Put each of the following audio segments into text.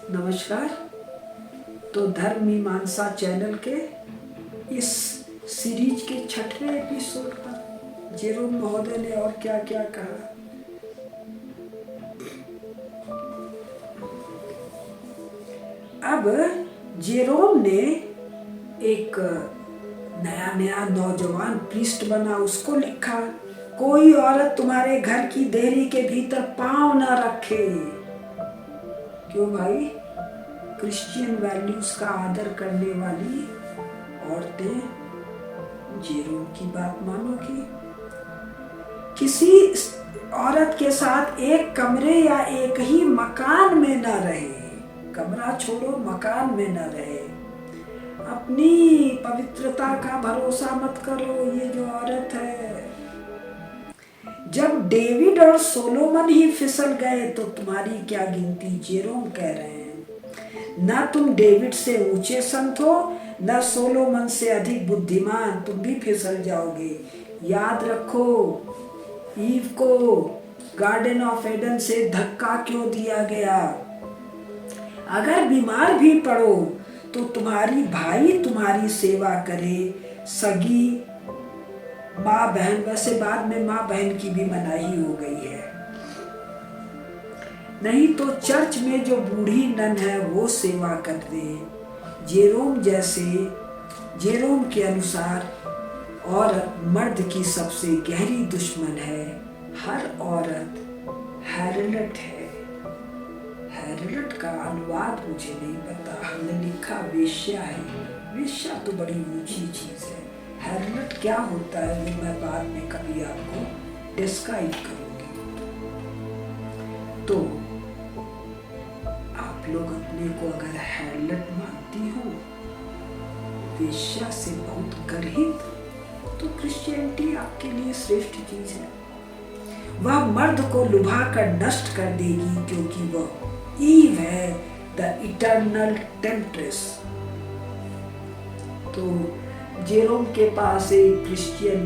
नमस्कार। तो धर्म मीमांसा चैनल के इस सीरीज के 6वें एपिसोड पर जेरोम महोदय ने और क्या क्या कहा। अब जेरोम ने एक नया नौजवान प्रीस्ट बना, उसको लिखा, कोई औरत तुम्हारे घर की देहरी के भीतर पांव न रखे। क्यों भाई? क्रिश्चियन वैल्यूज का आदर करने वाली औरतें जेरोम की बात मानोगी? किसी औरत के साथ एक कमरे या एक ही मकान में न रहे, कमरा छोड़ो मकान में न रहे। अपनी पवित्रता का भरोसा मत करो, ये जो औरत है। जब डेविड और सोलोमन ही फिसल गए तो तुम्हारी क्या गिनती? जेरोम कह रहे हैं, ना तुम डेविड से ऊंचे संत हो, ना सोलोमन से अधिक बुद्धिमान, तुम भी फिसल जाओगे। याद रखो, ईव को गार्डन ऑफ एडन से धक्का क्यों दिया गया? अगर बीमार भी पड़ो तो तुम्हारी भाई तुम्हारी सेवा करे, सगी माँ बहन। वैसे बाद में माँ बहन की भी मनाही हो गई है, नहीं तो चर्च में जो बूढ़ी नन है वो सेवा कर दे। जेरोम के अनुसार औरत मर्द की सबसे गहरी दुश्मन है। हर औरत हैरलट है। हैरलट का अनुवाद मुझे नहीं पता, हमने लिखा वेश्या है। वेश्या तो बड़ी ऊंची चीज है। हैरलट क्या होता है वो मैं बाद में कभी आपको डिस्क्राइब करूंगी। तो आप लोग अपने को अगर हैरलट मानती हो, वेश्या से बहुत गर्हित, तो क्रिश्चियनिटी आपके लिए श्रेष्ठ चीज है। वह मर्द को लुभा कर नष्ट कर देगी, क्योंकि वह ईव है, द इटर्नल टेम्पट्रेस। तो जेरोम के पास एक क्रिश्चियन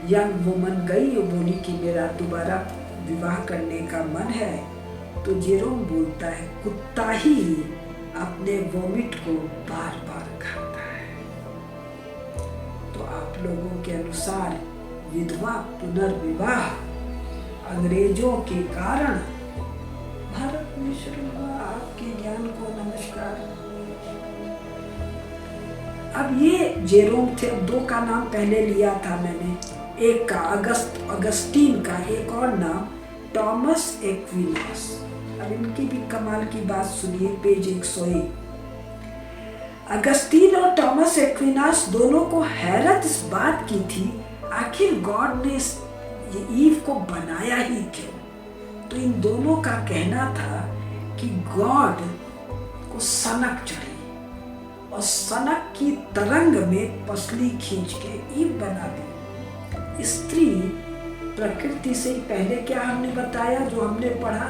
यंग वुमन गई और बोली कि मेरा दोबारा विवाह करने का मन है। तो जेरोम बोलता है, कुत्ता ही अपने वोमिट को बार बार खाता है। तो आप लोगों के अनुसार विधवा पुनर्विवाह अंग्रेजों के कारण भारत में शुरू हुआ। आपके ज्ञान को नमस्कार। अब ये जेरोम थे। अब दो का नाम पहले लिया था मैंने, एक का अगस्टीन का, एक और नाम टॉमस एक्विनास। अब इनकी भी कमाल की बात सुनिए, पेज 101। अगस्तीन और टॉमस एक्विनास दोनों को हैरत इस बात की थी, आखिर गॉड ने ये ईव को बनाया ही क्यों? तो इन दोनों का कहना था कि गॉड को सनक चढ़ी और सनक की तरंग में पसली खींच के ईव बना दी। स्त्री प्रकृति से पहले क्या हमने बताया, जो हमने पढ़ा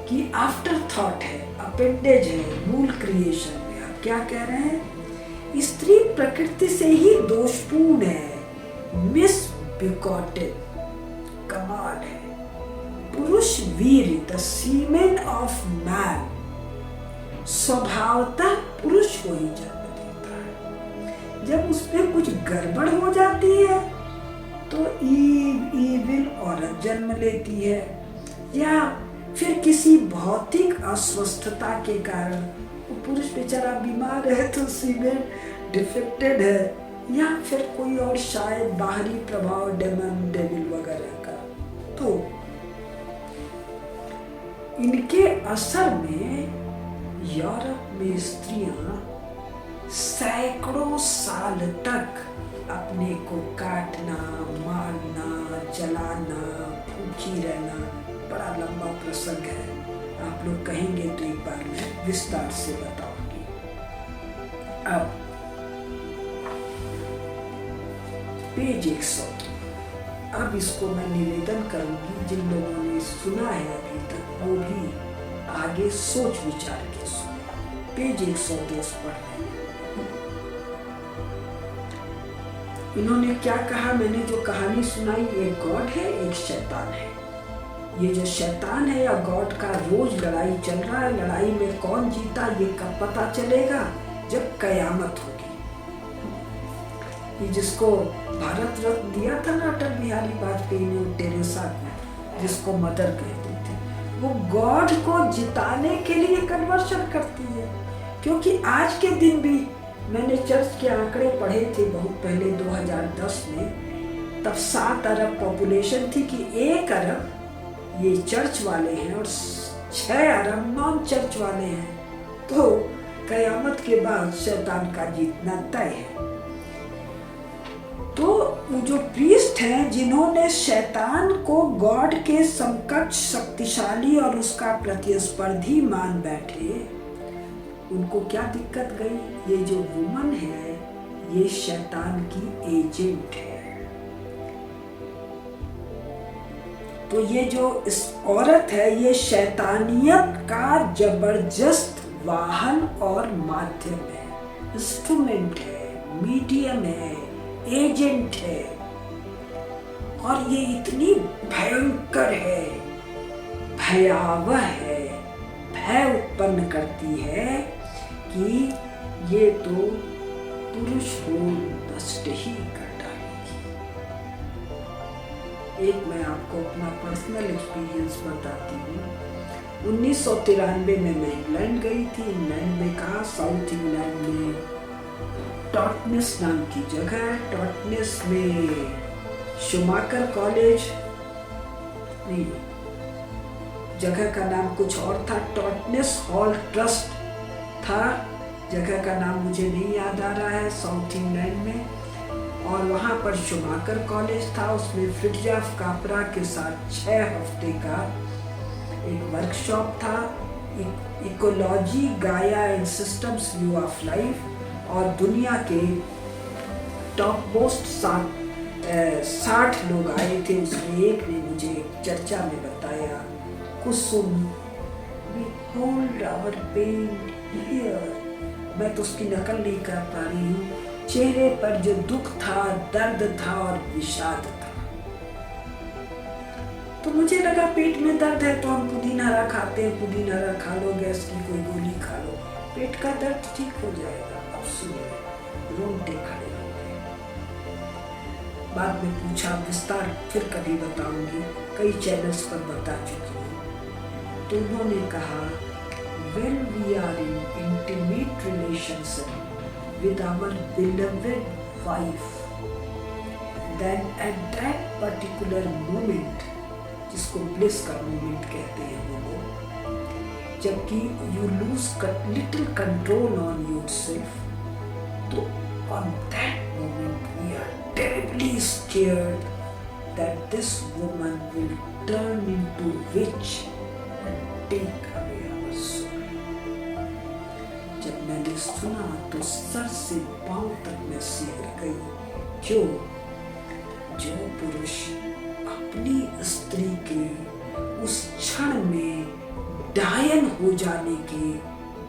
कि आफ्टर थॉट है, अपेंडेज है मूल क्रिएशन में। आप क्या कह रहे हैं? स्त्री प्रकृति से ही दोषपूर्ण है, मिसबिगॉटेड, कमाल है। पुरुष वीर, द सीमेन ऑफ मैन, स्वभावतः पुरुष को ही जन्म देता है। जब उसमें कुछ गड़बड़ हो जाती है तो ईविल औरत जन्म लेती है, या फिर किसी भौतिक अस्वस्थता के कारण वो पुरुष बेचारा बीमार है तो सीमेन डिफेक्टेड है, या फिर कोई और शायद बाहरी प्रभाव डेमन डेविल वगैरह का। तो इनके असर में यूरोप में स्त्रियां सैकड़ों साल तक अपने को काटना, मारना, जलाना, भूखी रहना, बड़ा लंबा प्रसंग है। आप लोग कहेंगे तो एक बार मैं विस्तार से बताऊंगी। अब पेज 100। अब इसको मैं निवेदन करूंगी, जिन लोगों ने सुना है अभी तक वो भी आगे सोच विचार के सुने। पेज 110 पढ़ रहे हैं। इन्होंने क्या कहा? मैंने जो कहानी सुनाई, एक गॉड है, एक शैतान है। ये जो शैतान है या गॉड का रोज लड़ाई चल रहा है। लड़ाई में कौन जीता ये कब पता चलेगा? जब कयामत होगी। ये जिसको भारत रत्न दिया था ना अटल बिहारी वाजपेयी ने, टेरेसा को, जिसको मदर कहते थे, वो गॉड को जिताने के लिए कन्वर्शन करती है। क्योंकि आज के दिन भी मैंने चर्च के आंकड़े पढ़े थे बहुत पहले 2010 में, तब 7 अरब पॉपुलेशन थी कि 1 अरब ये चर्च वाले हैं और 6 अरब नॉन चर्च वाले हैं। तो कयामत के बाद शैतान का जीतना तय है। तो वो जो प्रीस्ट हैं जिन्होंने शैतान को गॉड के समकक्ष शक्तिशाली और उसका प्रतिस्पर्धी मान बैठे, उनको क्या दिक्कत गई? ये जो वुमन है ये शैतान की एजेंट है। तो ये जो इस औरत है ये शैतानियत का जबरदस्त वाहन और माध्यम है, इंस्ट्रूमेंट है, मीडियम है, एजेंट है। और ये इतनी भयंकर है, भयावह है, भय उत्पन्न करती है कि ये तो पुरुष को नष्ट ही कर डालेगी। एक मैं आपको अपना पर्सनल एक्सपीरियंस बताती हूँ। 1993 में मैं इंग्लैंड गई थी। इंग्लैंड में कहा, साउथ इंग्लैंड में टॉटनेस नाम की जगह है। टॉटनेस में शुमाकर कॉलेज, नहीं, जगह का नाम कुछ और था, टॉटनेस हॉल ट्रस्ट था, जगह का नाम मुझे नहीं याद आ रहा है, साउथ इंग्लैंड में। और वहाँ पर शुमाकर कॉलेज था, उसमें फ्रिटजॉफ कापरा के साथ 6 हफ्ते का एक वर्कशॉप था, इकोलॉजी, गाया and systems view of life. और दुनिया के टॉप मोस्ट 60 लोग आए थे। उसमें एक ने मुझे चर्चा में बताया, Kusum we hold our pen here. मैं तो उसकी नकल नहीं कर पा रही हूँ। चेहरे पर जो दुख था, दर्द था और विषाद था। तो मुझे लगा पेट में दर्द है तो हम पुदीना हरा खाते हैं, पुदीना हरा खा लो, गैस की कोई गोली खा लो, पेट का दर्द ठीक हो जाएगा। अब सुनिए, रोंगटे खड़े हो गए। बाद में पूछा, विस्तार फिर कभी बताऊंगी, कई चैनल्स पर बता चुकी हूँ। तो उन्होंने कहा, when we are in intimate relationship with our beloved wife, then at that particular moment, जिसको bliss का moment कहते हैं वो लोग, जबकि you lose little control on yourself, तो on that moment we are terribly scared that this woman will turn into witch and take away our soul. जब मैंने सुना तो सर से पांव तक मैं सिहर गई। क्यों? जो पुरुष अपनी स्त्री के उस क्षण में डायन हो जाने के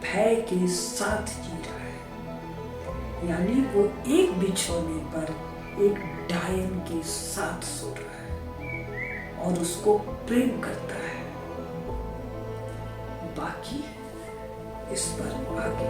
भय के साथ जी रहा है, यानी वो एक बिछौने पर एक डायन के साथ सो रहा है और उसको प्रेम करता है। बाकी इस पर आगे